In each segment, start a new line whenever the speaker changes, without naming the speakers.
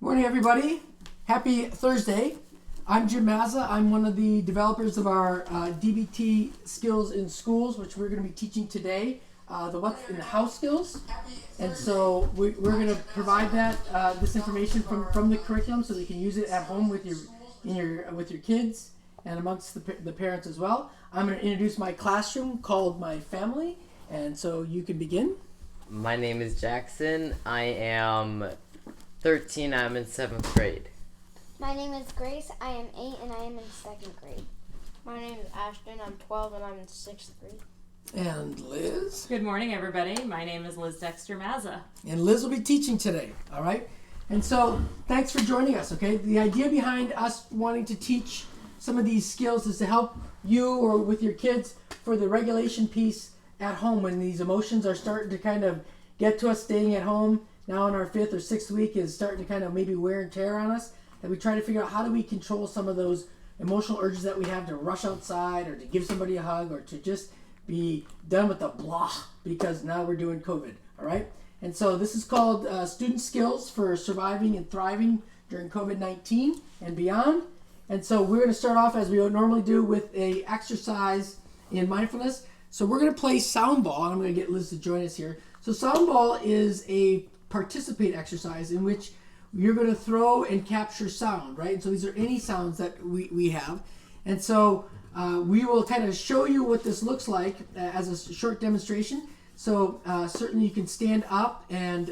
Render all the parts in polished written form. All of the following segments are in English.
Morning, everybody. Happy Thursday. I'm Dexter-Mazza. I'm one of the developers of our DBT skills in schools, which we're going to be teaching today, the what's in the house skills. And so we're going to provide that this information from the curriculum so that you can use it at home with your kids and amongst the parents as well. I'm going to introduce my classroom called My Family, and so you can begin.
My name is Jackson. I am 13. I'm in 7th grade.
My name is Grace. I am 8 and I am in 2nd grade.
My name is Ashton. I'm 12 and I'm in 6th grade.
And Liz.
Good morning, everybody. My name is Lizz Dexter-Mazza.
And Liz will be teaching today, all right? And so thanks for joining us, okay? The idea behind us wanting to teach some of these skills is to help you or with your kids for the regulation piece at home when these emotions are starting to kind of get to us. Staying at home now in our 5th or 6th week is starting to kind of maybe wear and tear on us. And we try to figure out how do we control some of those emotional urges that we have to rush outside or to give somebody a hug or to just be done with the blah because now we're doing COVID, all right? And so this is called Student Skills for Surviving and Thriving during COVID-19 and beyond. And so we're going to start off as we normally do with a exercise in mindfulness. So we're going to play sound ball, and I'm going to get Liz to join us here. So sound ball is a participate exercise in which you're going to throw and capture sound, right? And so these are any sounds that we have. And so we will kind of show you what this looks like as a short demonstration. So certainly you can stand up and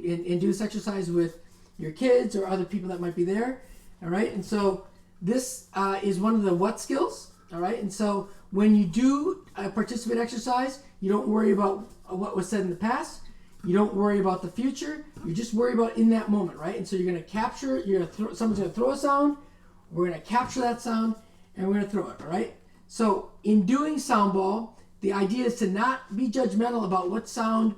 do this exercise with your kids or other people that might be there, all right? And so this is one of the what skills, all right? And so when you do a participate exercise, you don't worry about what was said in the past. You don't worry about the future. You just worry about in that moment, right? And so you're going to capture, someone's going to throw a sound. We're going to capture that sound, and we're going to throw it, all right? So in doing sound ball, the idea is to not be judgmental about what sound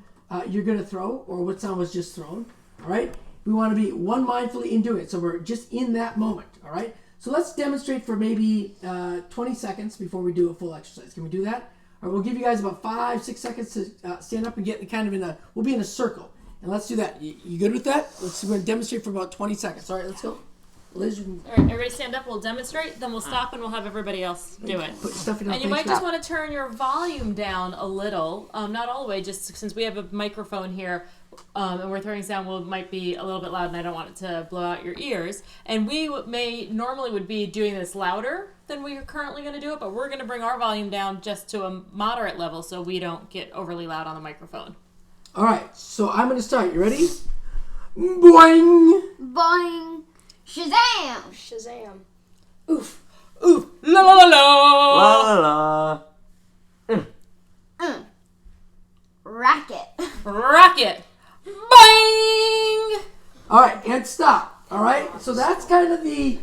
you're going to throw or what sound was just thrown, all right? We want to be one mindfully in doing it. So we're just in that moment, all right? So let's demonstrate for maybe 20 seconds before we do a full exercise. Can we do that? All right, we'll give you guys about 5-6 seconds to stand up and get kind of we'll be in a circle. And let's do that. You good with that? We're going to demonstrate for about 20 seconds. All right, let's go. Liz, you can...
All right, everybody stand up. We'll demonstrate, then we'll stop and we'll have everybody else do it.
Put stuff in our
And you might just want to turn your volume down a little. Not all the way, just since we have a microphone here and we're throwing sound, might be a little bit loud and I don't want it to blow out your ears. And we normally would be doing this louder than we are currently going to do it, but we're going to bring our volume down just to a moderate level so we don't get overly loud on the microphone.
All right, so I'm going to start. You ready? Boing!
Boing! Shazam!
Shazam.
Oof. Oof. La la la la.
La la la.
Racket.
Rocket. Boing!
All right, and stop. All right, so that's kind of the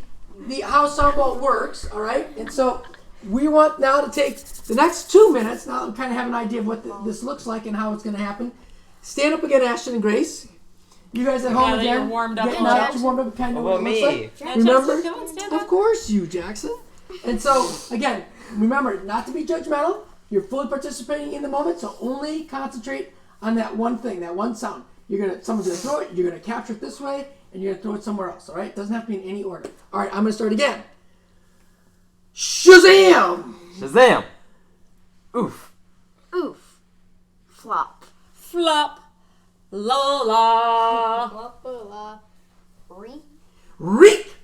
how sound ball works. All right, and so we want now to take the next 2 minutes. Now to kind of have an idea of what this looks like and how it's going to happen. Stand up again, Ashton and Grace. You guys at home
Now that
again?
you're warmed up,
Getting out, you're warmed up, kind of
What
what
about
it looks
me?
like. Remember?
Come on, stand
Of
up.
course, you, Jackson. And so again, remember not to be judgmental. You're fully participating in the moment, so only concentrate on that one thing, that one sound. Someone's gonna throw it. You're gonna capture it this way, and you're gonna throw it somewhere else. All right? It doesn't have to be in any order. All right, I'm gonna start again. Shazam!
Shazam. Oof.
Oof. Flop.
Flop. La la.
La.
Reek.
Reek!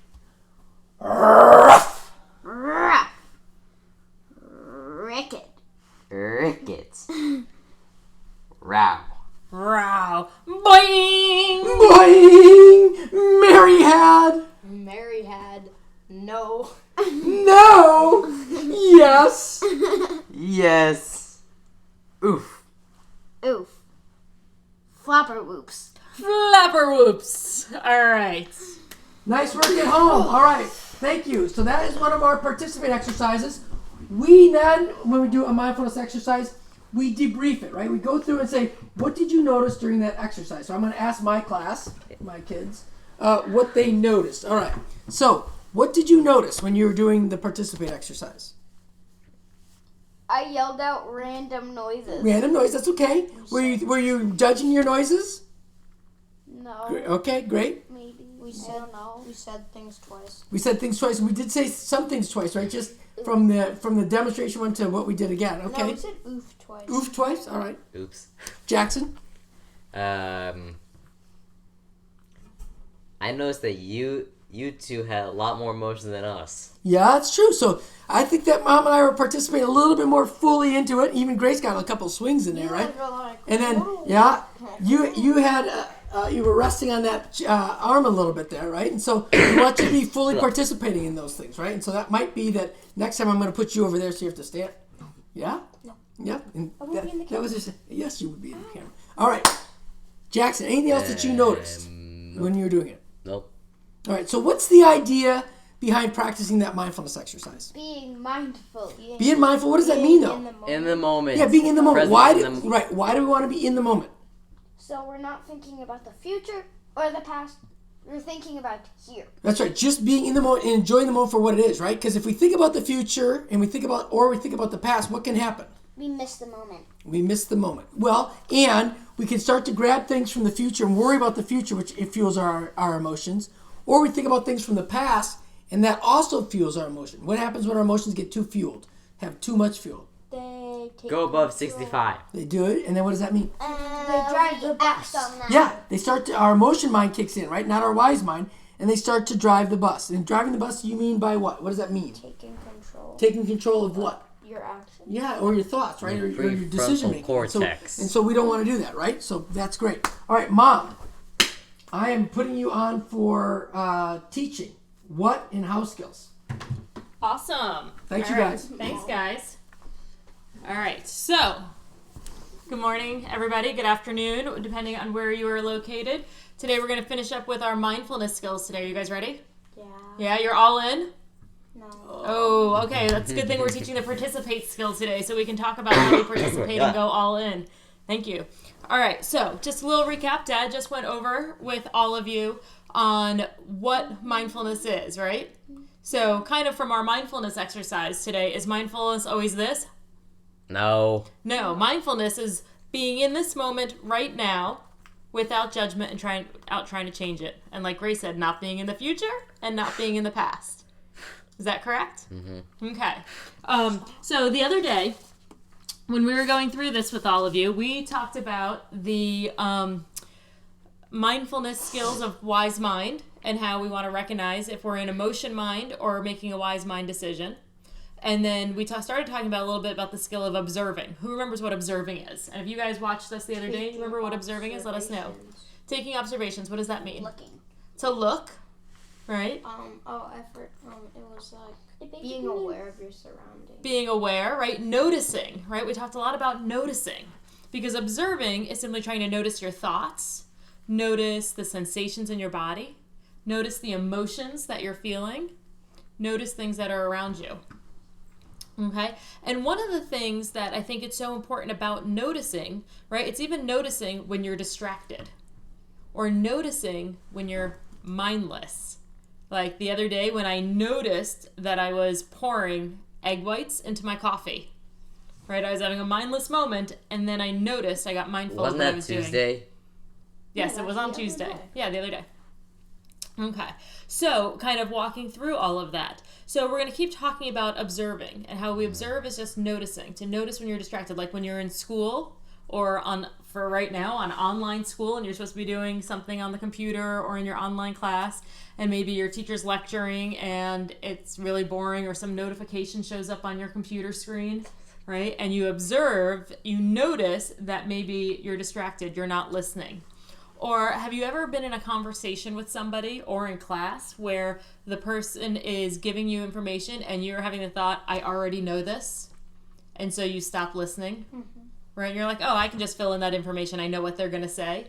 Ruff!
Ruff. Ricket.
Rickets. Row.
Row. Boing!
Boing! Mary had!
Mary had no.
No! Yes!
Yes. Oof.
Oof. Flopper whoops.
Flapper whoops. All right.
Nice work at home. All right. Thank you. So that is one of our participate exercises. We then, when we do a mindfulness exercise, we debrief it, right? We go through and say, what did you notice during that exercise? So I'm going to ask my class, my kids, what they noticed. All right. So what did you notice when you were doing the participate exercise?
I yelled out random noises.
Random noise. That's okay. Were you judging your noises?
No.
Okay, great.
Maybe.
We said things twice.
We said things twice. We did say some things twice, right? Just from the demonstration one to what we did again. Okay.
No, we said oof twice.
Oof twice. All right.
Oops.
Jackson.
I noticed that you two had a lot more emotion than us.
Yeah, that's true. So I think that Mom and I were participating a little bit more fully into it. Even Grace got a couple swings in there, right? And then, yeah, you had you were resting on that arm a little bit there, right? And so we want you to be fully participating in those things, right? And so that might be that next time I'm going to put you over there so you have to stand. Yeah?
No.
Yeah. And
I won't be in the
that was just, yes, you would be in the camera. All right. Jackson, anything else that you noticed when you were doing it?
Nope.
All right. So what's the idea behind practicing that mindfulness exercise?
Being mindful.
Being mindful. What does that mean, though?
In the moment.
Yeah, being in the moment.
Present
Why do we want to be in the moment?
So we're not thinking about the future or the past. We're thinking about here.
That's right. Just being in the moment and enjoying the moment for what it is, right? Because if we think about the future and we think about the past, what can happen?
We miss the moment.
We miss the moment. Well, and we can start to grab things from the future and worry about the future, which it fuels our emotions. Or we think about things from the past, and that also fuels our emotion. What happens when our emotions get too fueled, have too much fuel?
They take
Go above
control.
65.
They do it, and then what does that mean?
They drive the bus.
Yeah, they start to, our emotion mind kicks in, right? Not our wise mind, and they start to drive the bus. And driving the bus, you mean by what? What does that mean?
Taking control.
Taking control of what?
Your actions.
Yeah, or your thoughts, right? Or your decision making.
Cortex.
And so we don't want to do that, right? So that's great. All right, Mom, I am putting you on for teaching. What and how skills?
Awesome.
Thanks,
All
you
right.
guys.
Thanks, guys. All right. So, good morning, everybody. Good afternoon, depending on where you are located. Today, we're going to finish up with our mindfulness skills today. Are you guys ready?
Yeah.
Yeah, you're all in?
No.
Oh, okay. That's a good thing we're teaching the participate skills today, so we can talk about how we participate and go all in. Thank you. All right. So, just a little recap. Dad just went over with all of you on what mindfulness is, right? So, kind of from our mindfulness exercise today, is mindfulness always this?
No.
No, mindfulness is being in this moment right now without judgment and trying to change it. And like Grace said, not being in the future and not being in the past. Is that correct? Mm-hmm. Okay. So the other day, when we were going through this with all of you, we talked about the mindfulness skills of wise mind and how we want to recognize if we're in emotion mind or making a wise mind decision. And then we started talking about a little bit about the skill of observing. Who remembers what observing is? And if you guys watched us the other day, you remember what observing is? Let us know. Taking observations. What does that mean?
Looking.
To look, right?
It was like being aware of your surroundings.
Being aware, right? Noticing, right? We talked a lot about noticing. Because observing is simply trying to notice your thoughts, notice the sensations in your body, notice the emotions that you're feeling, notice things that are around you. Okay? And one of the things that I think it's so important about noticing, right? It's even noticing when you're distracted or noticing when you're mindless. Like the other day when I noticed that I was pouring egg whites into my coffee, right? I was having a mindless moment and then I noticed I got mindful of what I was doing.
Wasn't that Tuesday?
Yes, it was on Tuesday. Yeah, the other day. Okay, so kind of walking through all of that. So we're going to keep talking about observing, and how we observe is just noticing, to notice when you're distracted, like when you're in school or for right now on online school and you're supposed to be doing something on the computer or in your online class, and maybe your teacher's lecturing and it's really boring or some notification shows up on your computer screen, right? And you observe, you notice that maybe you're distracted, you're not listening. Or have you ever been in a conversation with somebody or in class where the person is giving you information and you're having the thought, I already know this, and so you stop listening, right? And you're like, oh, I can just fill in that information. I know what they're going to say,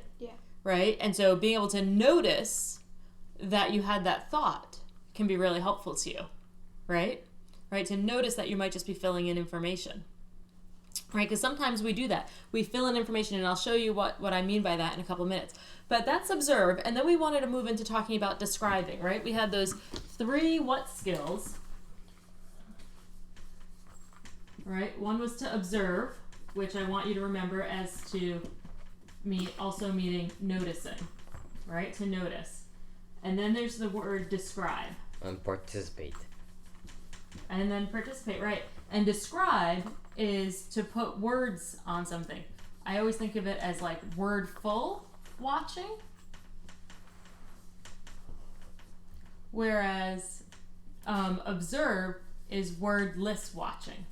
right? And so being able to notice that you had that thought can be really helpful to you, right? Right? To notice that you might just be filling in information. Right, because sometimes we do that. We fill in information, and I'll show you what I mean by that in a couple minutes. But that's observe, and then we wanted to move into talking about describing, right? We had those 3 what skills, right? One was to observe, which I want you to remember as to also meaning noticing, right? To notice. And then there's the word describe.
And participate.
And then participate, right. And describe is to put words on something. I always think of it as like wordful watching. Whereas observe is wordless watching.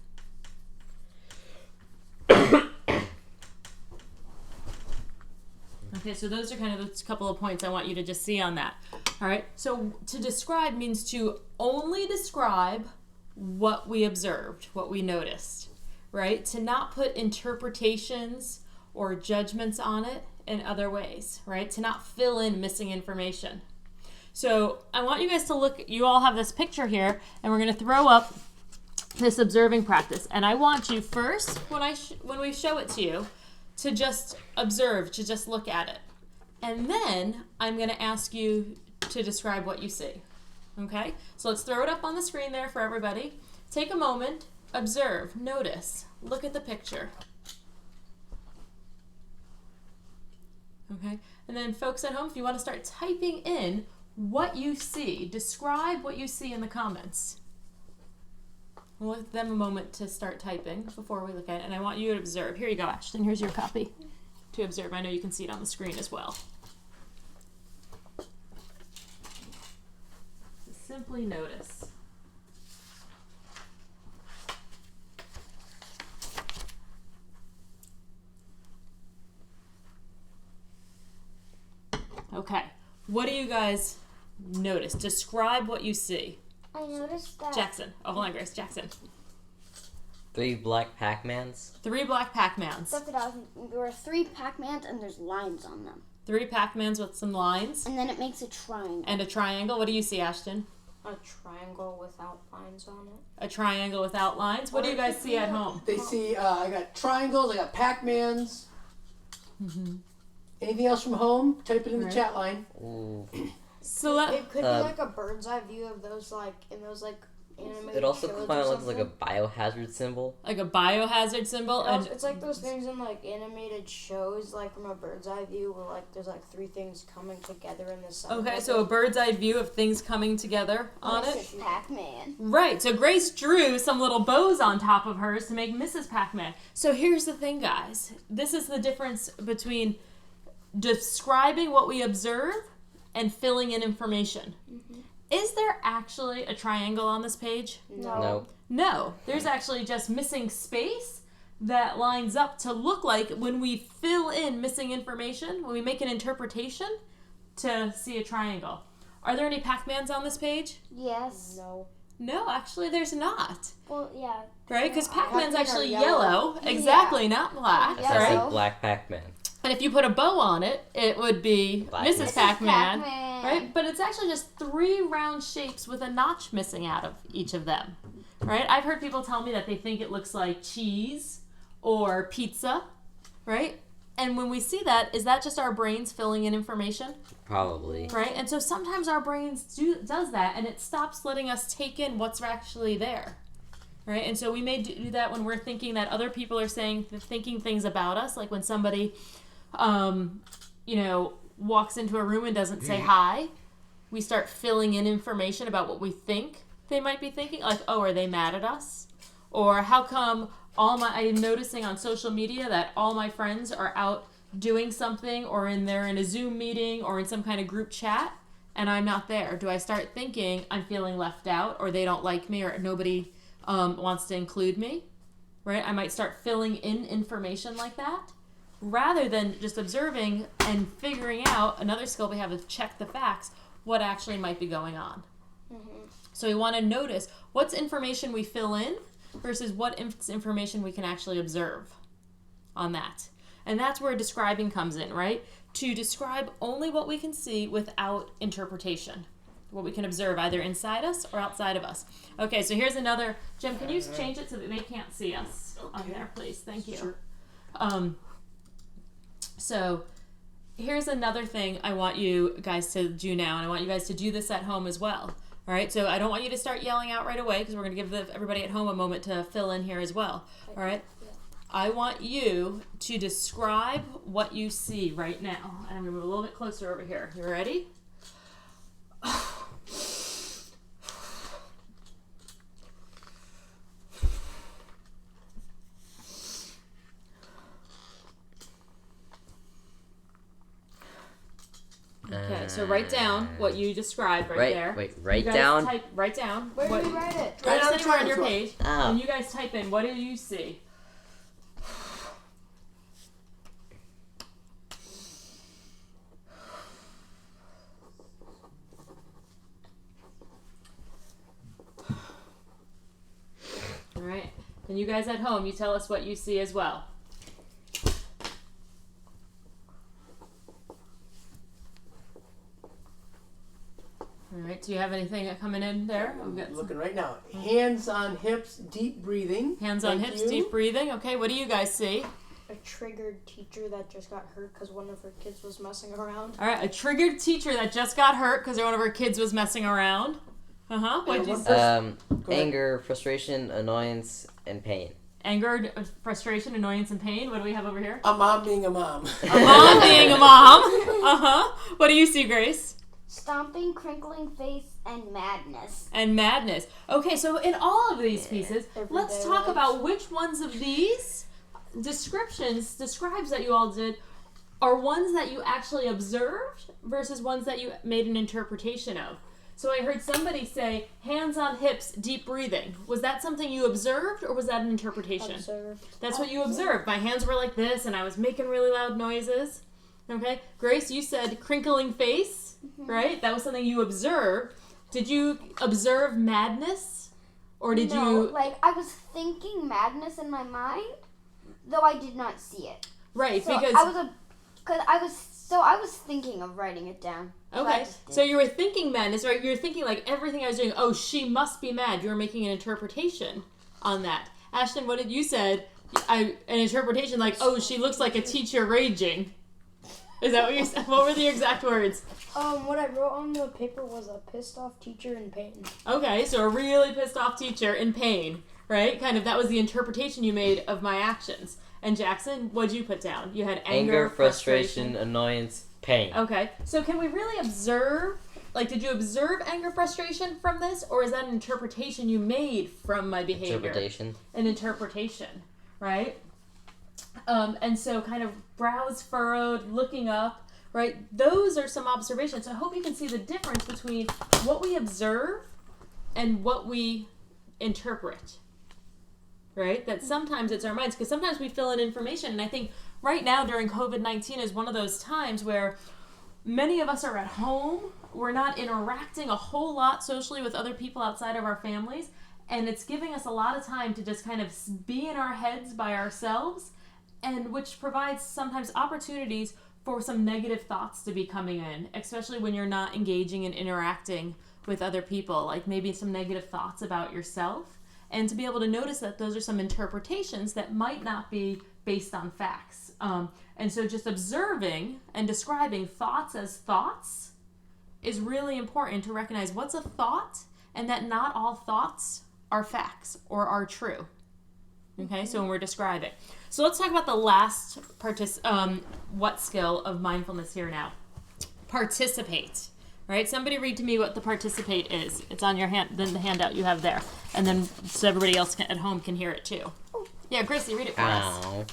Okay, so those are kind of a couple of points I want you to just see on that. All right, so to describe means to only describe what we observed, what we noticed, right? To not put interpretations or judgments on it in other ways, right? To not fill in missing information. So I want you guys to look, you all have this picture here, and we're gonna throw up this observing practice. And I want you first, when we show it to you, to just observe, to just look at it. And then I'm gonna ask you to describe what you see. Okay, so let's throw it up on the screen there for everybody. Take a moment, observe, notice, look at the picture. Okay, and then folks at home, if you want to start typing in what you see, describe what you see in the comments. We'll give them a moment to start typing before we look at it, and I want you to observe. Here you go, Ashton, here's your copy to observe. I know you can see it on the screen as well. Simply notice. Okay, what do you guys notice? Describe what you see.
I noticed that.
Jackson. Oh, hold on, Grace. Jackson.
3 black Pac-Mans.
3 black Pac-Mans.
There were 3 Pac-Mans and there's lines on them.
3 Pac-Mans with some lines.
And then it makes a triangle.
And a triangle. What do you see, Ashton?
A triangle without lines on it.
A triangle without lines. What do you guys see at home?
They see, I got triangles, I got Pac-Mans.
Mm-hmm.
Anything else from home? Type it in the
Right.
chat line.
Ooh.
So that,
It could be like a bird's eye view of those like in those like animated
It also
shows
kind
or
of looks like a
something.
biohazard symbol.
like a biohazard symbol. And
It's like those things in like animated shows, like from a bird's eye view, where like there's like 3 things coming together in the sun.
okay, so a bird's eye view of things coming together on it.
Mrs. Pac-Man.
Right, so Grace drew some little bows on top of hers to make Mrs. Pac-Man. So here's the thing, guys. This is the difference between describing what we observe and filling in information.
Mm-hmm.
Is there actually a triangle on this page?
No.
No, there's actually just missing space that lines up to look like when we fill in missing information, when we make an interpretation to see a triangle. Are there any Pac-Mans on this page?
Yes.
No.
No, actually there's not.
Well, yeah.
Right? Because Pac-Man's
Pac-Man are
actually
yellow.
yellow. Exactly, not black.
That's
Yeah.
I
Right?
said black Pac-Man.
And if you put a bow on it, it would be
Black
Mrs.
Mrs.
Pac-Man.
Pac-Man.
Right? But it's actually just 3 round shapes with a notch missing out of each of them. Right? I've heard people tell me that they think it looks like cheese or pizza. Right? And when we see that, is that just our brains filling in information?
Probably.
Right? And so sometimes our brains does that, and it stops letting us take in what's actually there. Right? And so we may do that when we're thinking that other people are thinking things about us, like when somebody walks into a room and doesn't say hi. We start filling in information about what we think they might be thinking, like, oh, are they mad at us? Or how come I'm noticing on social media that all my friends are out doing something, or they're in a Zoom meeting or in some kind of group chat, and I'm not there? Do I start thinking I'm feeling left out, or they don't like me, or nobody wants to include me? Right? I might start filling in information like that, rather than just observing and figuring out. Another skill we have is check the facts, what actually might be going on.
Mm-hmm.
So we want to notice what's information we fill in versus what information we can actually observe on that. And that's where describing comes in, right? To describe only what we can see without interpretation. What we can observe either inside us or outside of us. Okay, so here's another. Jim, can you change it so that they can't see us on there, please? Thank you.
Sure.
So here's another thing I want you guys to do now, and I want you guys to do this at home as well. All right, so I don't want you to start yelling out right away, because we're going to give everybody at home a moment to fill in here as well. All right? I want you to describe what you see right now. And I'm going to move a little bit closer over here. You ready? Okay, so write down what you described right there.
Write
You guys
down.
write down.
Where
what,
do we write it?
Right on the
anywhere on your
floor.
page.
Oh.
And you guys type in, what do you see? All right. And you guys at home, you tell us what you see as well. All right. Do you have anything coming in there? We've got some
Looking right now. Hands on hips, deep breathing.
hands on
Thank
hips,
you.
deep breathing. Okay. What do you guys see?
A triggered teacher that just got hurt because one of her kids was messing around.
All right. A triggered teacher that just got hurt because one of her kids was messing around. What'd you
one
see?
person- ahead.
Anger, frustration, annoyance, and pain.
Anger, frustration, annoyance, and pain. What do we have over here?
A mom being a mom.
A mom being a mom. What do you see, Grace?
Stomping, crinkling face, and madness.
And madness. Okay, so in all of these pieces,
Everyday
let's talk
life.
about which ones of these describes that you all did are ones that you actually observed versus ones that you made an interpretation of. So I heard somebody say, hands on hips, deep breathing. Was that something you observed or was that an interpretation?
Observed.
That's what you observed. My hands were like this and I was making really loud noises. Okay. Grace, you said crinkling face, right? That was something you observed. Did you observe madness? Or did
No,
you...
like I was thinking madness in my mind, though I did not see it.
Right,
So
because...
I was thinking of writing it down. So I
Okay,
just did.
so you were thinking madness, right? You were thinking like everything I was doing, oh, she must be mad. You were making an interpretation on that. Ashton, what did you said? An interpretation like, oh, she looks like a teacher raging. Is that what you said? What were the exact words?
What I wrote on the paper was a pissed off teacher in pain.
Okay, so a really pissed off teacher in pain, right? Kind of, that was the interpretation you made of my actions. And Jackson, what'd you put down? You had anger,
frustration, annoyance, pain.
Okay, so can we really observe, like, did you observe anger, frustration from this, or is that an interpretation you made from my behavior?
Interpretation.
An interpretation, right? And so kind of brows furrowed, looking up, right? Those are some observations. I hope you can see the difference between what we observe and what we interpret, right? That sometimes it's our minds, because sometimes we fill in information, and I think right now during COVID-19 is one of those times where many of us are at home, we're not interacting a whole lot socially with other people outside of our families, and it's giving us a lot of time to just kind of be in our heads by ourselves, and which provides sometimes opportunities for some negative thoughts to be coming in, especially when you're not engaging and interacting with other people, like maybe some negative thoughts about yourself, and to be able to notice that those are some interpretations that might not be based on facts. And so just observing and describing thoughts as thoughts is really important to recognize what's a thought and that not all thoughts are facts or are true. Okay, so when we're describing. So let's talk about the last what skill of mindfulness here now. Participate. Right? Somebody read to me what the participate is. It's on your hand, then the handout you have there. And then so everybody else at home can hear it too. Yeah, Gracie, read it for us.
Ow.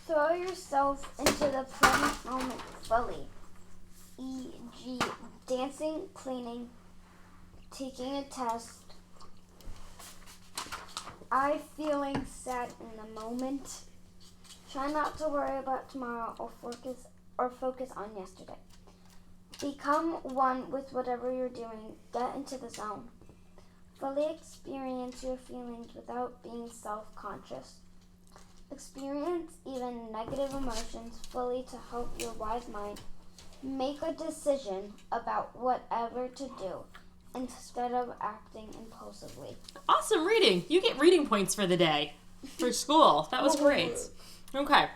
Throw yourself into the present moment fully. E.g., dancing, cleaning, taking a test. I feeling sad in the moment. Try not to worry about tomorrow or focus on yesterday. Become one with whatever you're doing. Get into the zone. Fully experience your feelings without being self-conscious. Experience even negative emotions fully to help your wise mind make a decision about whatever to do instead of acting impulsively.
Awesome reading. You get reading points for the day for school. That was great. Okay.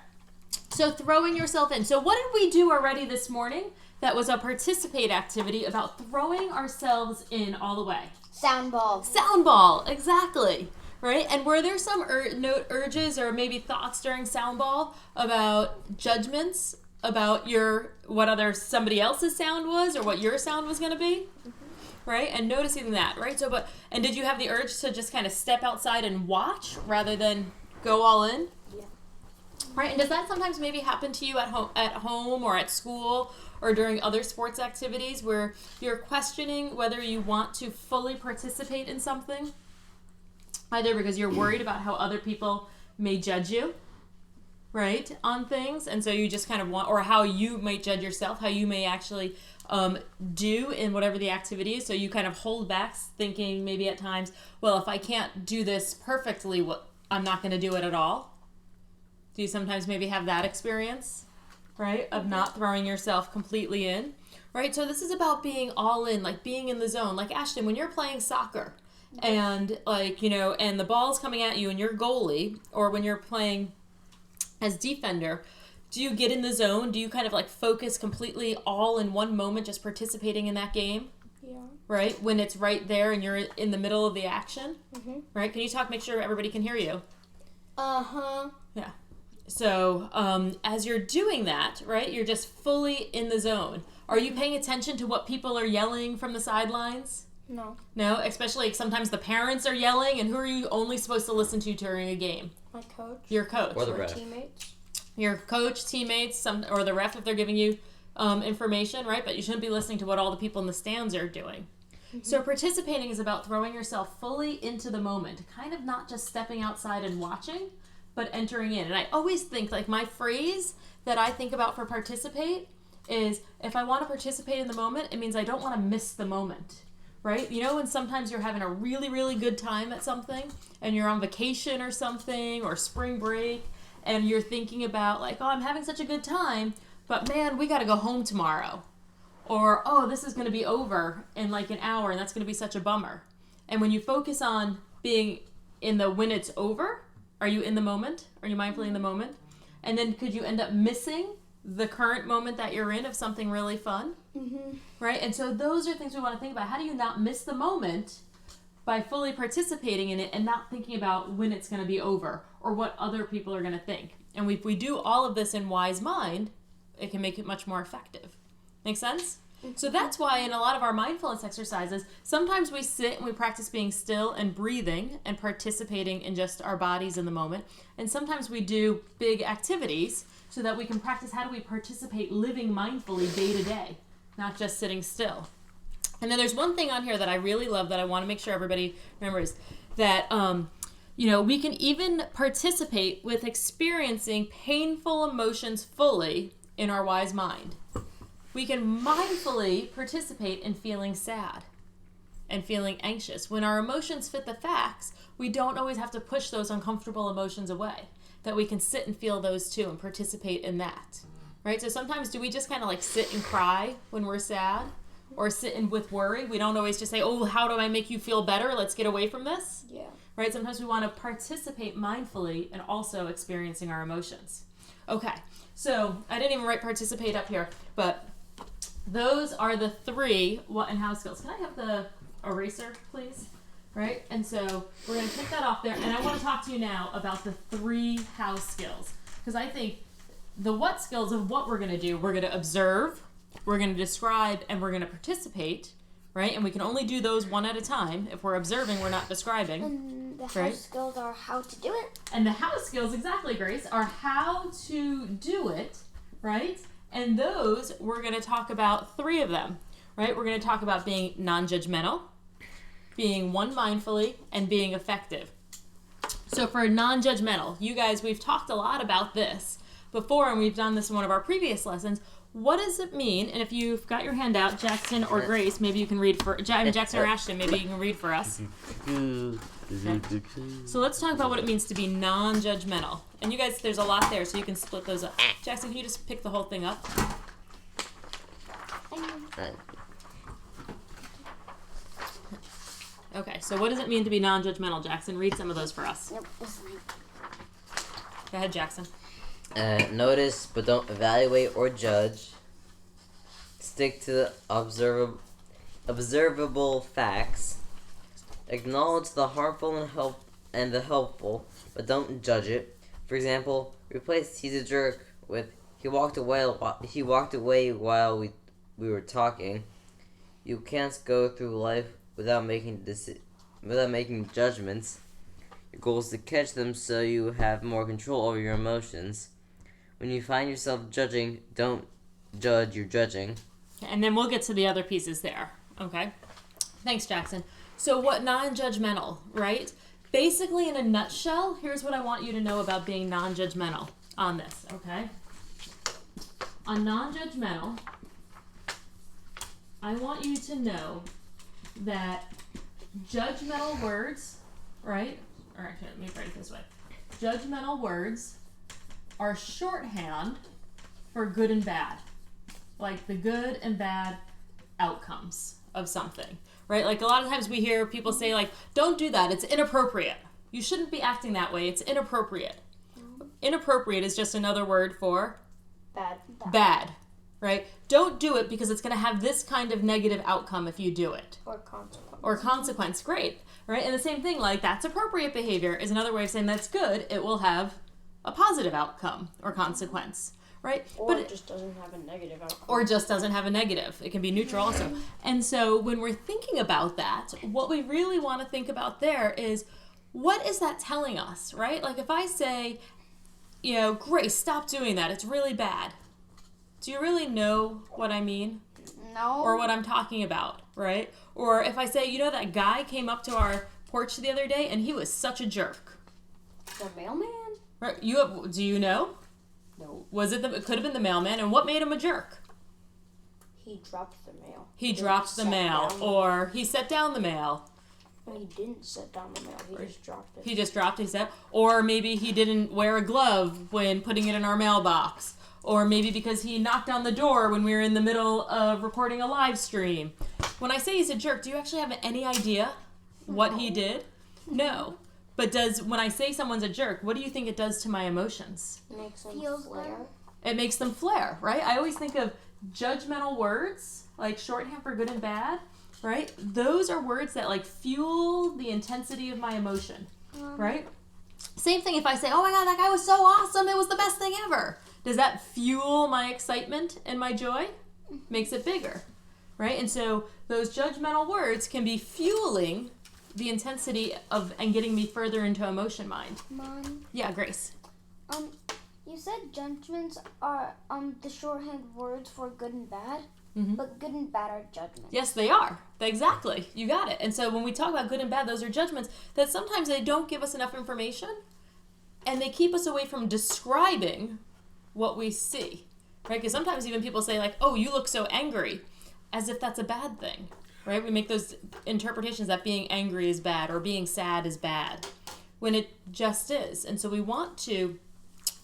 So throwing yourself in. So what did we do already this morning? That was a participate activity about throwing ourselves in all the way.
Sound ball.
Sound ball, exactly. Right? And were there some urges or maybe thoughts during sound ball about judgments about what somebody else's sound was or what your sound was going to be, right? And noticing that, right? And did you have the urge to just kind of step outside and watch rather than go all in?
Yeah.
Right? And does that sometimes maybe happen to you at home or at school or during other sports activities where you're questioning whether you want to fully participate in something? Either because you're worried about how other people may judge you, right, on things, and so you just kind of want, or how you might judge yourself, how you may actually do in whatever the activity is, so you kind of hold back thinking maybe at times, well, if I can't do this perfectly, I'm not going to do it at all. Do you sometimes maybe have that experience, right, of not throwing yourself completely in, right? So this is about being all in, like being in the zone. Like Ashton, when you're playing soccer and and the ball's coming at you and you're goalie, or when you're playing as defender, do you get in the zone? Do you kind of like focus completely all in one moment, just participating in that game?
Yeah.
Right? When it's right there and you're in the middle of the action?
Mhm.
Right? Can you make sure everybody can hear you?
Uh-huh.
Yeah. So as you're doing that, right, you're just fully in the zone. Are you paying attention to what people are yelling from the sidelines?
No.
No? Especially sometimes the parents are yelling, and who are you only supposed to listen to during a game?
My coach.
Your coach.
Or the
Or
ref.
teammates.
Your coach, teammates, or the ref if they're giving you information, right? But you shouldn't be listening to what all the people in the stands are doing. So participating is about throwing yourself fully into the moment, kind of not just stepping outside and watching, but entering in. And I always think, like, my phrase that I think about for participate is, if I want to participate in the moment, it means I don't want to miss the moment. Right? You know, when sometimes you're having a really, really good time at something and you're on vacation or something, or spring break, and you're thinking about like, oh, I'm having such a good time, but man, we got to go home tomorrow. Or, oh, this is going to be over in like an hour and that's going to be such a bummer. And when you focus on being in the when it's over, are you in the moment? Are you mindfully in the moment? And then could you end up missing the current moment that you're in of something really fun?
Mm-hmm.
Right? And so those are things we want to think about. How do you not miss the moment by fully participating in it and not thinking about when it's going to be over or what other people are going to think? And if we do all of this in wise mind, it can make it much more effective. Make sense? So that's why in a lot of our mindfulness exercises, sometimes we sit and we practice being still and breathing and participating in just our bodies in the moment. And sometimes we do big activities so that we can practice how do we participate living mindfully day to day, not just sitting still. And then there's one thing on here that I really love that I want to make sure everybody remembers, that we can even participate with experiencing painful emotions fully in our wise mind. We can mindfully participate in feeling sad and feeling anxious. When our emotions fit the facts, we don't always have to push those uncomfortable emotions away. That we can sit and feel those too and participate in that. Right? So sometimes do we just kind of like sit and cry when we're sad? Or sit in with worry? We don't always just say, oh, how do I make you feel better? Let's get away from this.
Yeah.
Right? Sometimes we want to participate mindfully and also experiencing our emotions. Okay. So I didn't even write participate up here, but those are the 3 what and how skills. Can I have the eraser, please? Right? And so we're going to take that off there. And I want to talk to you now about the 3 how skills. Because I think the what skills of what we're going to do, we're going to observe, we're going to describe, and we're going to participate. Right? And we can only do those one at a time. If we're observing, we're not describing.
And the how
Right.
skills are how to do it.
And the how skills, exactly, Grace, are how to do it, right? And those, we're going to talk about 3 of them, right? We're going to talk about being non-judgmental, being one mindfully, and being effective. So for non-judgmental, you guys, we've talked a lot about this before, and we've done this in one of our previous lessons. What does it mean? And if you've got your hand out, Jackson or Grace, maybe you can read for Jackson or Ashton, maybe you can read for us. Okay. So let's talk about what it means to be non-judgmental. And you guys, there's a lot there, so you can split those up. Jackson, can you just pick the whole thing up? Okay, so what does it mean to be non-judgmental, Jackson? Read some of those for us.
Nope, this is mine.
Go ahead, Jackson.
Notice but don't evaluate or judge. Stick to the observable facts. Acknowledge the harmful and the helpful, but don't judge it. For example, replace "he's a jerk" with He walked away while we were talking. You can't go through life without making judgments. Your goal is to catch them so you have more control over your emotions. When you find yourself judging, don't judge, you're judging.
And then we'll get to the other pieces there. Okay? Thanks, Jackson. So what non-judgmental, right? Basically, in a nutshell, here's what I want you to know about being non-judgmental on this, okay? On non-judgmental, I want you to know that judgmental words, right? Or actually, let me write it this way. Judgmental words are shorthand for good and bad. Like the good and bad outcomes of something, right? Like a lot of times we hear people say like, don't do that, it's inappropriate. You shouldn't be acting that way, it's inappropriate. Inappropriate is just another word for bad, right? Don't do it because it's going to have this kind of negative outcome if you do it. Or consequence, great, right? And the same thing, like that's appropriate behavior is another way of saying that's good. It will have a positive outcome or consequence, right?
Or it just doesn't have a negative outcome.
Or just doesn't have a negative. It can be neutral also. And so when we're thinking about that, what we really want to think about there is, what is that telling us, right? Like if I say, you know, Grace, stop doing that. It's really bad. Do you really know what I mean?
No.
Or what I'm talking about, right? Or if I say, you know, that guy came up to our porch the other day and he was such a jerk.
The mailman?
Right? Do you know?
No.
It could have been the mailman, and what made him a jerk?
He dropped the mail.
He dropped the mail, or he set down the mail.
No, he didn't set down the mail. He just dropped it.
He just dropped it, or maybe he didn't wear a glove when putting it in our mailbox, or maybe because he knocked on the door when we were in the middle of recording a live stream. When I say he's a jerk, do you actually have any idea what he did? No. But when I say someone's a jerk, what do you think it does to my emotions?
It makes them
Feels
flare.
good.
It makes them flare, right? I always think of judgmental words, like shorthand for good and bad, right? Those are words that like fuel the intensity of my emotion, right? Same thing if I say, oh my God, that guy was so awesome. It was the best thing ever. Does that fuel my excitement and my joy? Makes it bigger, right? And so those judgmental words can be fueling the intensity of and getting me further into emotion mind.
Mom.
Yeah, Grace.
You said judgments are the shorthand words for good and bad, but good and bad are judgments.
Yes, they are. Exactly. You got it. And so when we talk about good and bad, those are judgments that sometimes they don't give us enough information and they keep us away from describing what we see, right? Because sometimes even people say like, oh, you look so angry, as if that's a bad thing, right? We make those interpretations that being angry is bad or being sad is bad when it just is. And so we want to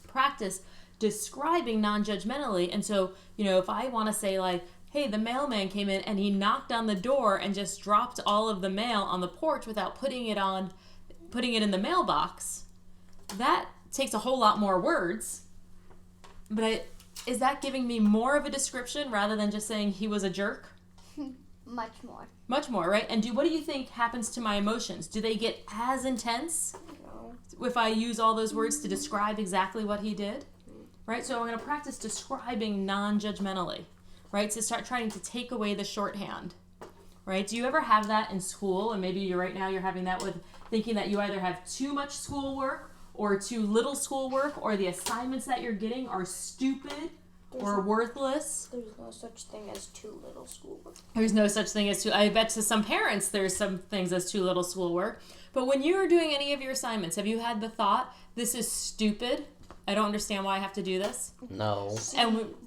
practice describing non-judgmentally. And so, you know, if I want to say like, hey, the mailman came in and he knocked on the door and just dropped all of the mail on the porch without putting it in the mailbox, that takes a whole lot more words. But is that giving me more of a description rather than just saying he was a jerk?
Much more.
Much more, right? And what do you think happens to my emotions? Do they get as intense if I use all those words to describe exactly what he did? Right? So I'm going to practice describing non-judgmentally, right? To start trying to take away the shorthand, right? Do you ever have that in school? And maybe right now you're having that with thinking that you either have too much schoolwork or too little schoolwork, or the assignments that you're getting are stupid or worthless.
There's no such thing as too little schoolwork.
There's no such thing as I bet to some parents there's some things as too little schoolwork. But when you're doing any of your assignments, have you had the thought, this is stupid? I don't understand why I have to do this.
No.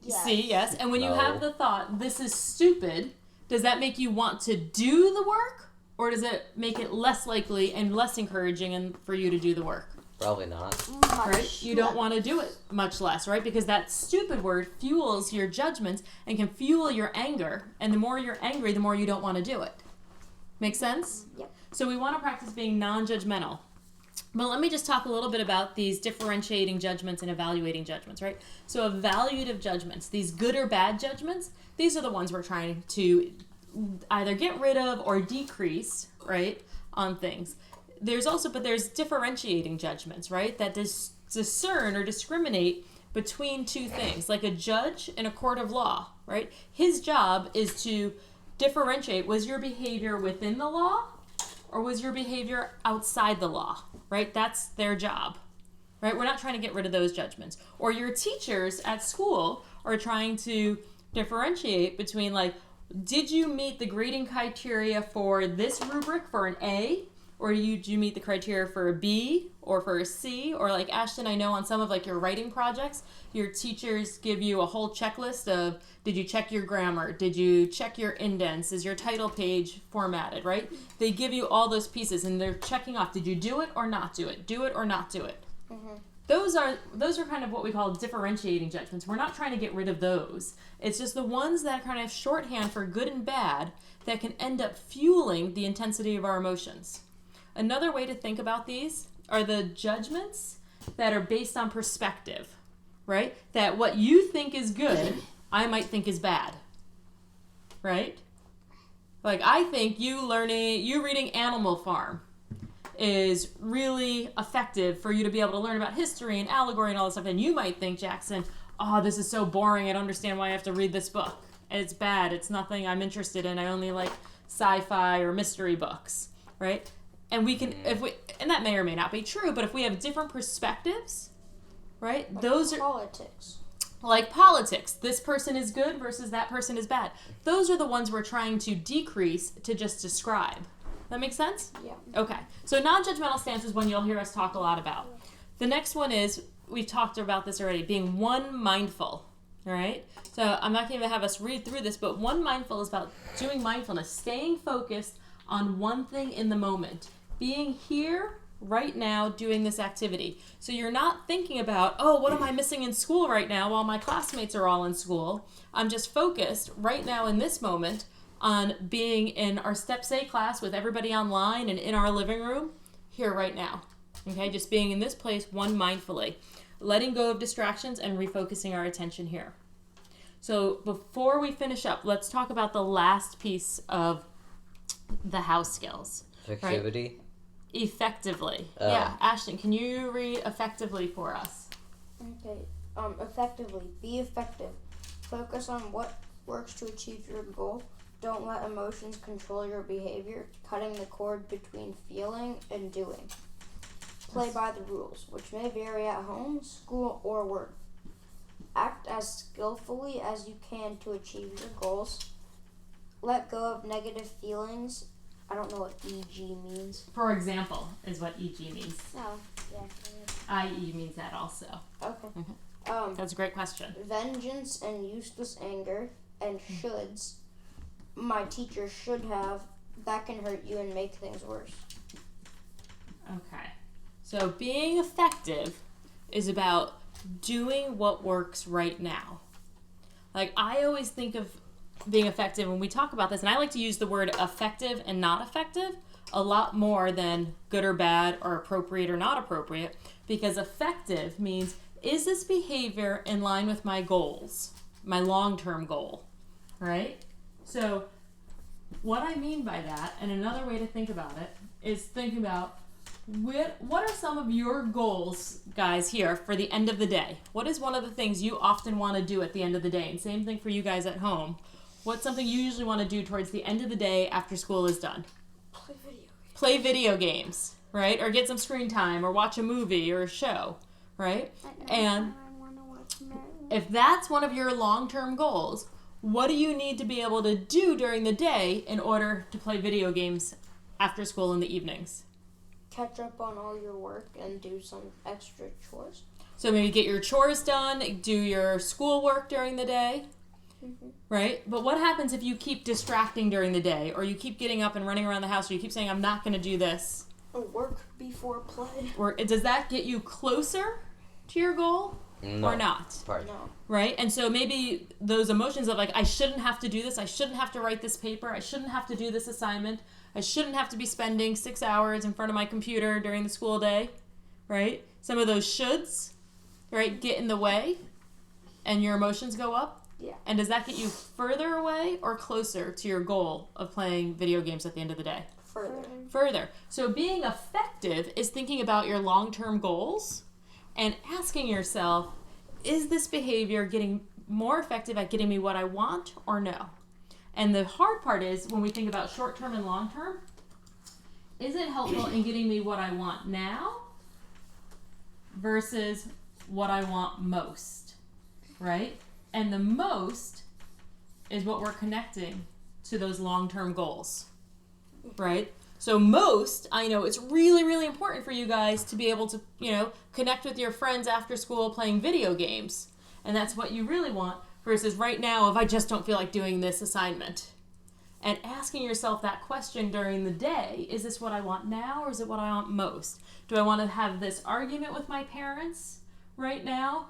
Yes. And when you
No.
have the thought, this is stupid, does that make you want to do the work? Or does it make it less likely and less encouraging for you to do the work?
Probably not.
Right? You don't want to do it much less, right? Because that stupid word fuels your judgments and can fuel your anger. And the more you're angry, the more you don't want to do it. Make sense?
Yep.
So we want to practice being non-judgmental. But let me just talk a little bit about these differentiating judgments and evaluating judgments, right? So evaluative judgments, these good or bad judgments, these are the ones we're trying to either get rid of or decrease, right, on things. There's differentiating judgments, right, that discern or discriminate between two things, like a judge in a court of law, right? His job is to differentiate, was your behavior within the law or was your behavior outside the law, right? That's their job, right? We're not trying to get rid of those judgments. Or your teachers at school are trying to differentiate between, like, did you meet the grading criteria for this rubric for an A? Or did you meet the criteria for a B or for a C? Or like Ashton, I know on some of like your writing projects, your teachers give you a whole checklist of, did you check your grammar? Did you check your indents? Is your title page formatted, right? They give you all those pieces and they're checking off, did you do it or not do it? Do it or not do it? Mm-hmm. Those are kind of what we call differentiating judgments. We're not trying to get rid of those. It's just the ones that kind of shorthand for good and bad that can end up fueling the intensity of our emotions. Another way to think about these are the judgments that are based on perspective, right? That what you think is good, I might think is bad, right? Like, I think you reading Animal Farm is really effective for you to be able to learn about history and allegory and all this stuff. And you might think, Jackson, oh, this is so boring. I don't understand why I have to read this book. And it's bad. It's nothing I'm interested in. I only like sci-fi or mystery books, right? And we can, and that may or may not be true, but if we have different perspectives, right?
Like
those are
politics.
Like politics. This person is good versus that person is bad. Those are the ones we're trying to decrease to just describe. That make sense?
Yeah.
Okay. So non-judgmental stance is one you'll hear us talk a lot about. The next one is, we've talked about this already, being one mindful. All right? So I'm not going to have us read through this, but one mindful is about doing mindfulness, staying focused on one thing in the moment. Being here right now doing this activity. So you're not thinking about, oh, what am I missing in school right now while my classmates are all in school? I'm just focused right now in this moment on being in our STEPS-A class with everybody online and in our living room here right now. Okay, just being in this place, one mindfully. Letting go of distractions and refocusing our attention here. So before we finish up, let's talk about the last piece of the house skills.
Effectivity?
Right? Effectively.
Oh.
Yeah, Ashton, can you read effectively for us?
Okay. Effectively. Be effective. Focus on what works to achieve your goal. Don't let emotions control your behavior, cutting the cord between feeling and doing. Play by the rules, which may vary at home, school, or work. Act as skillfully as you can to achieve your goals. Let go of negative feelings. I don't know what EG means.
For example, is what EG means.
Oh, yeah.
IE means that also.
Okay.
That's a great question.
Vengeance and useless anger and shoulds. My teacher should have. That can hurt you and make things worse.
Okay. So being effective is about doing what works right now. Like, I always think of being effective when we talk about this, and I like to use the word effective and not effective a lot more than good or bad or appropriate or not appropriate, because effective means, is this behavior in line with my goals, my long-term goal, right? So what I mean by that, and another way to think about it, is think about what are some of your goals, guys, here for the end of the day? What is one of the things you often want to do at the end of the day? And same thing for you guys at home. What's something you usually want to do towards the end of the day after school is done? Play video games, right? Or get some screen time, or watch a movie or a show, right? And if that's one of your long-term goals, what do you need to be able to do during the day in order to play video games after school in the evenings?
Catch up on all your work and do some extra chores.
So maybe get your chores done, do your schoolwork during the day, right? But what happens if you keep distracting during the day, or you keep getting up and running around the house, or you keep saying, I'm not going to do this?
Work before play.
Or does that get you closer to your goal or not?
No.
Right? And so maybe those emotions of like, I shouldn't have to do this, I shouldn't have to write this paper, I shouldn't have to do this assignment, I shouldn't have to be spending 6 hours in front of my computer during the school day, right? Some of those shoulds, right, get in the way and your emotions go up.
Yeah.
And does that get you further away or closer to your goal of playing video games at the end of the day? Further. So being effective is thinking about your long-term goals and asking yourself, is this behavior getting more effective at getting me what I want or no? And the hard part is when we think about short-term and long-term, is it helpful in getting me what I want now versus what I want most, right? And the most is what we're connecting to those long-term goals, right? So most, I know it's really, really important for you guys to be able to, connect with your friends after school playing video games. And that's what you really want versus right now, if I just don't feel like doing this assignment. And asking yourself that question during the day, is this what I want now or is it what I want most? Do I want to have this argument with my parents right now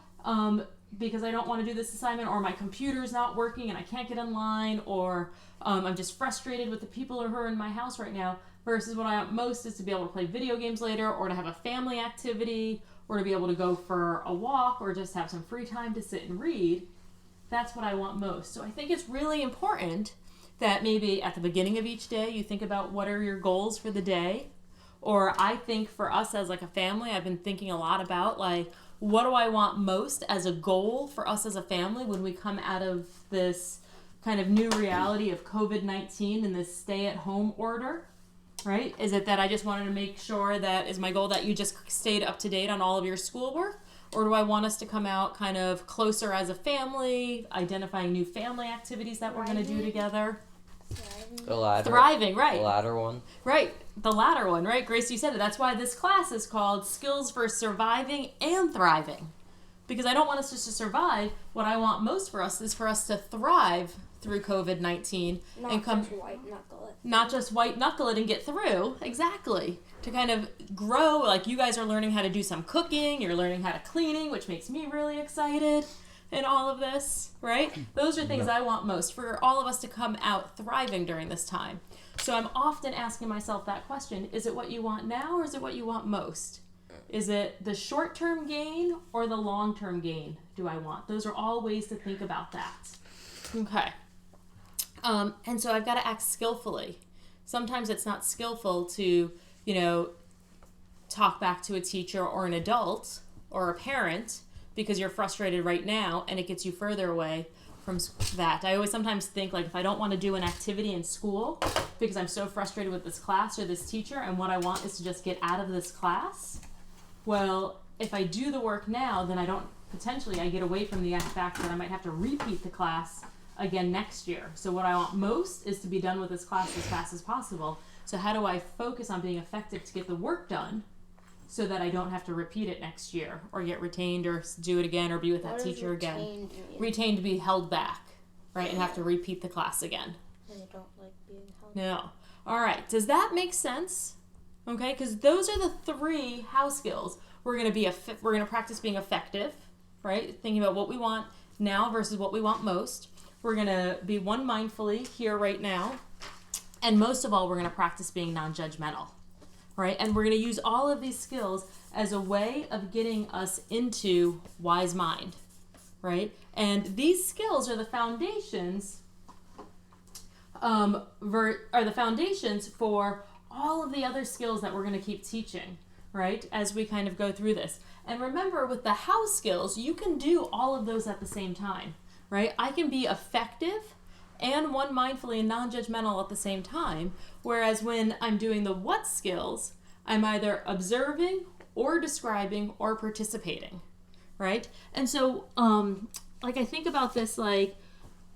because I don't want to do this assignment, or my computer's not working and I can't get online, or I'm just frustrated with the people who are in my house right now, versus what I want most is to be able to play video games later, or to have a family activity, or to be able to go for a walk, or just have some free time to sit and read. That's what I want most. So I think it's really important that maybe at the beginning of each day you think about what are your goals for the day. Or I think for us as like a family, I've been thinking a lot about like, what do I want most as a goal for us as a family when we come out of this kind of new reality of COVID-19 and this stay-at-home order, right? Is it that I just wanted to make sure that is my goal that you just stayed up to date on all of your schoolwork? Or do I want us to come out kind of closer as a family, identifying new family activities that we're going to do together?
The latter.
Thriving, right.
The latter one.
Right. The latter one, right? Grace, you said it. That's why this class is called Skills for Surviving and Thriving. Because I don't want us just to survive. What I want most for us is for us to thrive through COVID-19 and come.
Just white knuckle it.
Not just white knuckle it and get through. Exactly. To kind of grow. Like you guys are learning how to do some cooking. You're learning how to cleaning, which makes me really excited. In all of this, right? Those are things I want most, for all of us to come out thriving during this time. So I'm often asking myself that question, is it what you want now or is it what you want most? Is it the short-term gain or the long-term gain do I want? Those are all ways to think about that. Okay. And so I've got to act skillfully. Sometimes it's not skillful to, talk back to a teacher or an adult or a parent because you're frustrated right now and it gets you further away from that. I always sometimes think like if I don't want to do an activity in school because I'm so frustrated with this class or this teacher and what I want is to just get out of this class, well, if I do the work now, then I get away from the fact that I might have to repeat the class again next year. So what I want most is to be done with this class as fast as possible. So how do I focus on being effective to get the work done so that I don't have to repeat it next year or get retained or do it again or be with that teacher again. Retained to be held back, right, and have to repeat the class again.
I don't like being held back.
No. All right. Does that make sense? Okay, because those are the 3 house skills. We're going to practice being effective, right? Thinking about what we want now versus what we want most. We're going to be one mindfully here right now. And most of all, we're going to practice being non-judgmental. Right? And we're going to use all of these skills as a way of getting us into wise mind, right? And these skills are the foundations, for all of the other skills that we're going to keep teaching, right? As we kind of go through this. And remember, with the house skills, you can do all of those at the same time, right? I can be effective and one mindfully and non-judgmental at the same time. Whereas when I'm doing the what skills, I'm either observing or describing or participating, right? And so, I think about this, when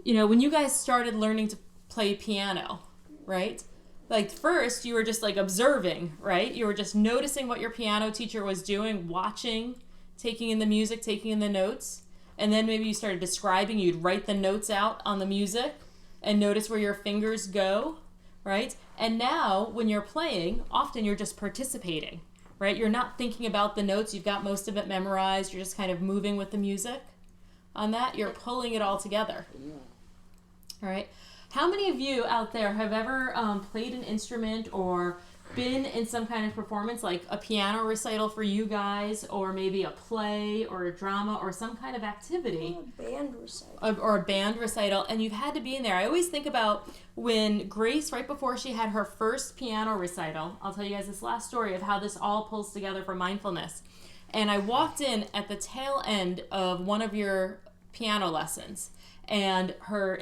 you guys started learning to play piano, right? Like first you were just like observing, right? You were just noticing what your piano teacher was doing, watching, taking in the music, taking in the notes. And then maybe you started describing, you'd write the notes out on the music and notice where your fingers go, right? And now when you're playing, often you're just participating, right? You're not thinking about the notes. You've got most of it memorized. You're just kind of moving with the music. On that, you're pulling it all together. All right. How many of you out there have ever played an instrument or been in some kind of performance, like a piano recital for you guys, or maybe a play or a drama or some kind of activity?
A band recital.
Or a band recital, and you've had to be in there. I always think about when Grace, right before she had her first piano recital, I'll tell you guys this last story of how this all pulls together for mindfulness. and I walked in at the tail end of one of your piano lessons, and her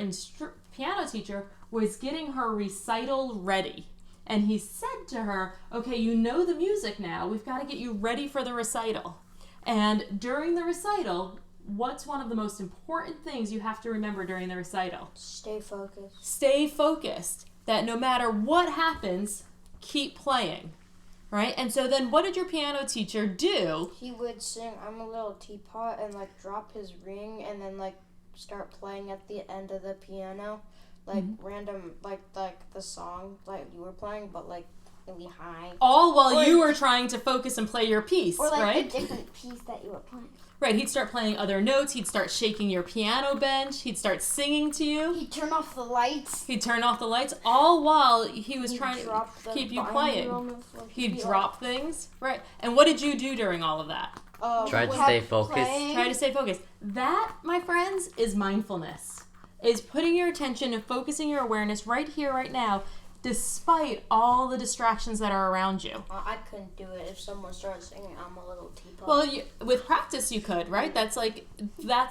piano teacher was getting her recital ready. And he said to her, okay, you know the music now. We've got to get you ready for the recital. And during the recital, what's one of the most important things you have to remember during the recital?
Stay focused.
Stay focused. That no matter what happens, keep playing. Right? And so then what did your piano teacher do?
He would sing I'm a Little Teapot and like drop his ring and then like start playing at the end of the piano. Like random, like the song like you were playing, but like really high.
All while you were trying to focus and play your piece,
Or like
right?
a different piece that you were playing.
Right, he'd start playing other notes, he'd start shaking your piano bench, he'd start singing to you.
He'd turn off the lights.
He'd turn off the lights, all while he was trying to
Drop the
keep you
binder
playing.
on the floor.
He'd drop things, right? And what did you do during all of that?
Try to
we
stay
have
focused.
playing.
Try to stay focused. That, my friends, is mindfulness. Is putting your attention and focusing your awareness right here, right now, despite all the distractions that are around you.
I couldn't do it if someone started singing I'm a Little Teapot.
Well, with practice you could, right? That's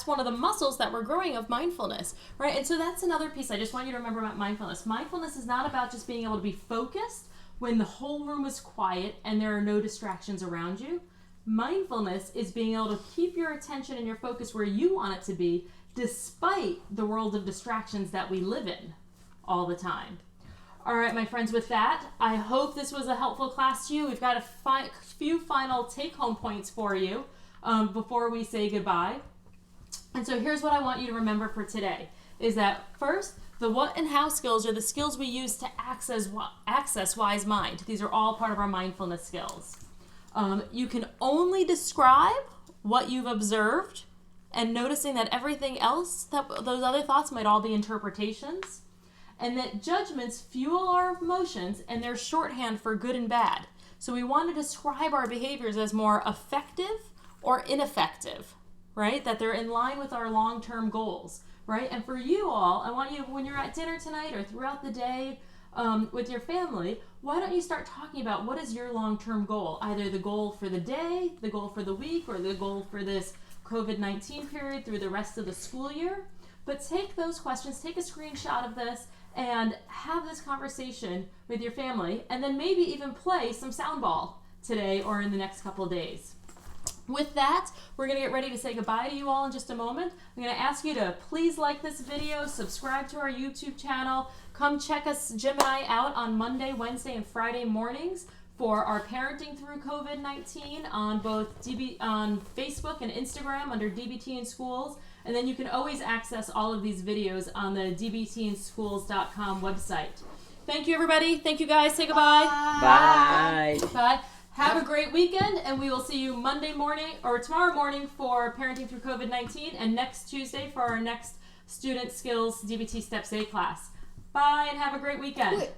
one of the muscles that we're growing of mindfulness, right? And so that's another piece I just want you to remember about mindfulness. Mindfulness is not about just being able to be focused when the whole room is quiet and there are no distractions around you. Mindfulness is being able to keep your attention and your focus where you want it to be, despite the world of distractions that we live in all the time. All right, my friends, with that, I hope this was a helpful class to you. We've got a few final take-home points for you before we say goodbye. And so here's what I want you to remember for today, is that first, the what and how skills are the skills we use to access wise mind. These are all part of our mindfulness skills. You can only describe what you've observed, and noticing that everything else, that those other thoughts might all be interpretations, and that judgments fuel our emotions and they're shorthand for good and bad. So we want to describe our behaviors as more effective or ineffective, right? That they're in line with our long-term goals, right? And for you all, I want you, when you're at dinner tonight or throughout the day with your family, why don't you start talking about what is your long-term goal? Either the goal for the day, the goal for the week, or the goal for this COVID-19 period through the rest of the school year. But take those questions, take a screenshot of this, and have this conversation with your family, and then maybe even play some sound ball today or in the next couple of days. With that, we're going to get ready to say goodbye to you all in just a moment. I'm going to ask you to please like this video, subscribe to our YouTube channel, come check us, Jim and I, out on Monday, Wednesday, and Friday mornings for our Parenting Through COVID-19 on both on Facebook and Instagram under DBT in Schools. And then you can always access all of these videos on the dbtinschools.com website. Thank you, everybody. Thank you, guys. Say goodbye.
Bye.
Bye. Have a great weekend, and we will see you Monday morning or tomorrow morning for Parenting Through COVID-19 and next Tuesday for our next Student Skills DBT STEPS-A class. Bye, and have a great weekend.
Quick.